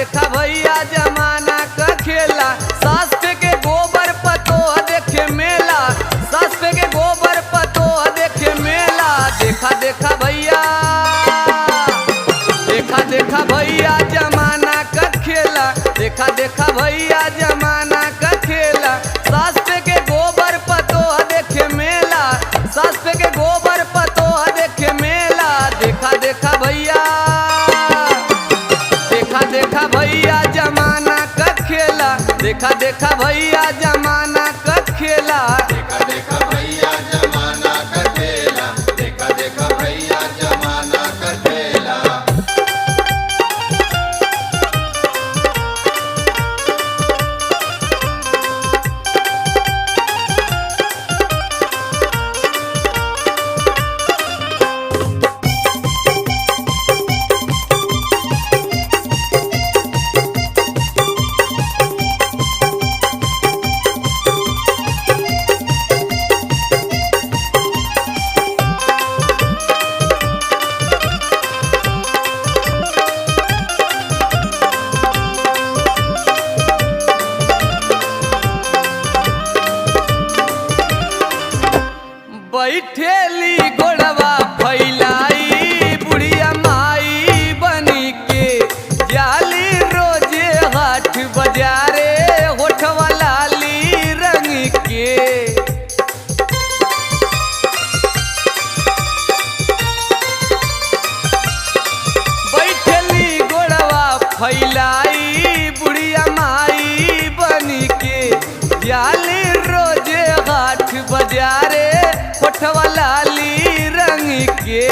देखा भैया जमाना का खेला। सास पे के गोबर पतो देखे मेला, सास पे के गोबर पतो देखे मेला। देखा देखा भैया, देखा देखा भैया जमाना का खेला। देखा देखा भैया जमाना का खेला। सास पे के गोबर पतो देखे मेला, सास पे के गोबर पतो देखे मेला। देखा देखा भैया, देखा देखा भैया जमाना का खेला। देखा देखा भैया जमाना का खेला। देखा देखा भैया जमाना का खेला। देखा देखा भैया जमाना का खेला। बैठेली गोड़वा फैलाई बुढ़िया माई बनी के। जाली रोजे हाट बजारे होठवा लाली रंग के। बैठेली गोड़वा फैलाई बुढ़िया माई बनी के। जाली रोजे हाट बजारे होठवा लाली रंग के।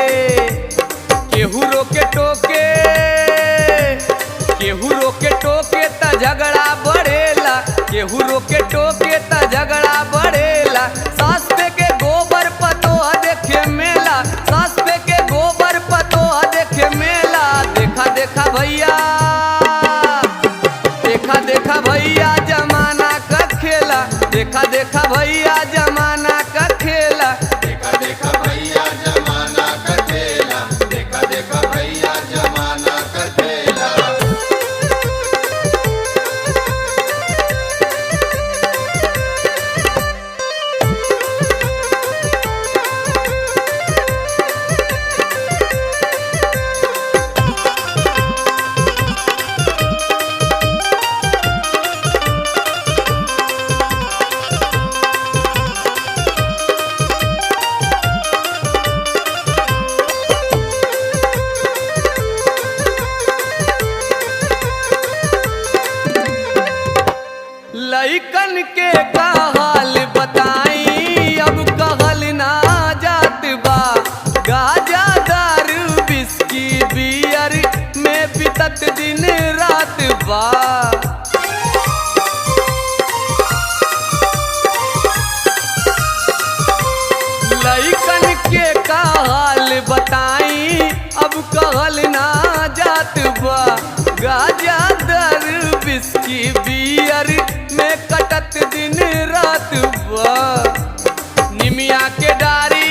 केहू रोके टोके, केहू रोके टोके त झगड़ा बढ़ेला। केहू रोके टोके त झगड़ा बढ़ेला। सास पे के गोबर पतो देखे मेला, सास पे के गोबर पतो देखे मेला। देखा देखा भैया, देखा देखा भैया जमाना का खेला। देखा देखा भैया जमाना का खेला। देखा देखा भैया जमाना का खेला। देखा देखा भैया जमाना का खेला। लइकन के का हाल बताई अब कहल ना जात बा। गाजा दारू बिस्की बियर में बितत दिन रात बा। लइकन के का हाल बताई अब कहल ना जात बा। गाजा दारू बिस्की बियर में कटत दिन रात बा। निमिया के डारी,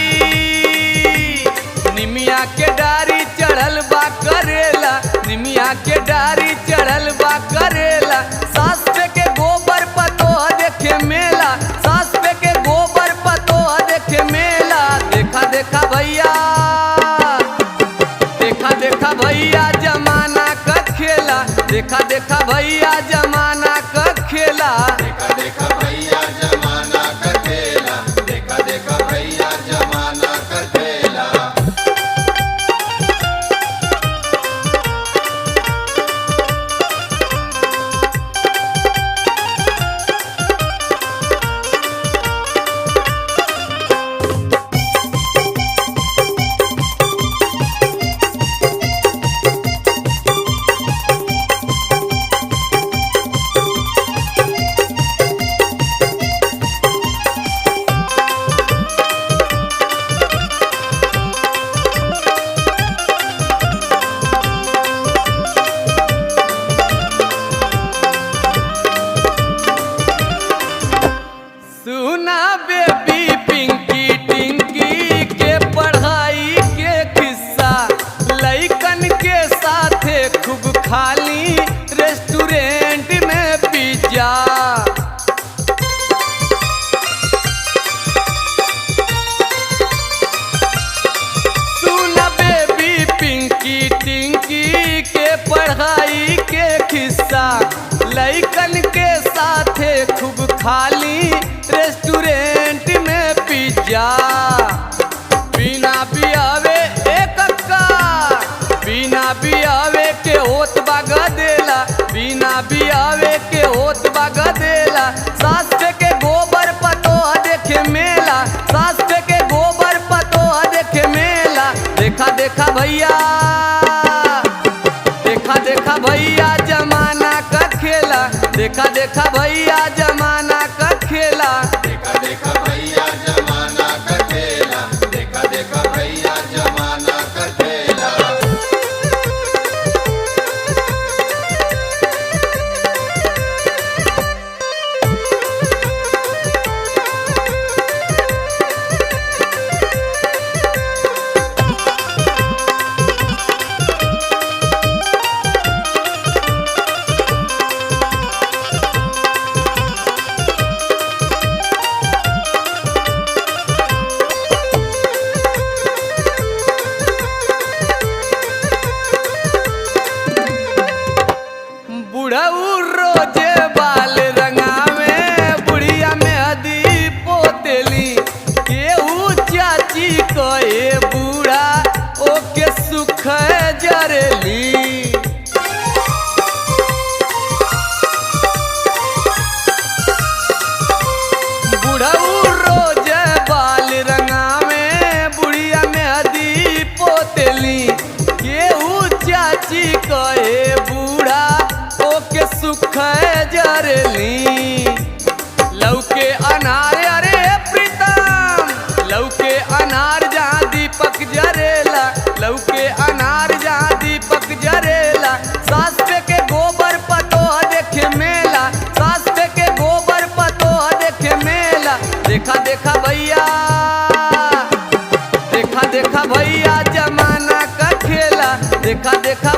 निमिया के डारी चढ़ल बा करेला। निमिया के डारी चढ़ल बा करेला। सास पे के गोबर पतो देखे मेला, सास पे के गोबर पतो देखे मेला। देखा देखा भैया, देखा देखा भैया जमाना का खेला। देखा देखा भैया जमाना का लइकन के साथे खूब खाली रेस्टोरेंट में पिज्जा। बिना बियावे एक अक्का, बिना बियावे के होत बाग देला, बिना बियावे के होत बाग देला। सास के गोबर पतो देखे मेला, सास के गोबर पतो देखे मेला। देखा देखा भैया, देखा देखा भैया जमाना का खेला, देखा देखा भैया जमाना का खेला। देखा देखा भैया जमाना का खेला, देखा देखा भैया जमाना का खेला। बुढ़ऊ रोजे बाल रंगावे, बुढ़िया में हदी पोतेली। केहू चाची कहे बूढ़ा ओके सुख जरेली। बुढ़ऊ रोज बाल रंगावे, बुढ़िया में हदी पोतेली। केहू चाची कहे बूढ़ा ओके सुख जरली। लौके अनार अरे प्रीतम, लौके अनार जहाँ दीपक जरेला, लौके अनार जहाँ दीपक जरेला। सास के गोबर पतो देखे मेला, सास के गोबर पतो देखे मेला। देखा देखा भैया, देखा देखा भैया जमाना का खेला, देखा देखा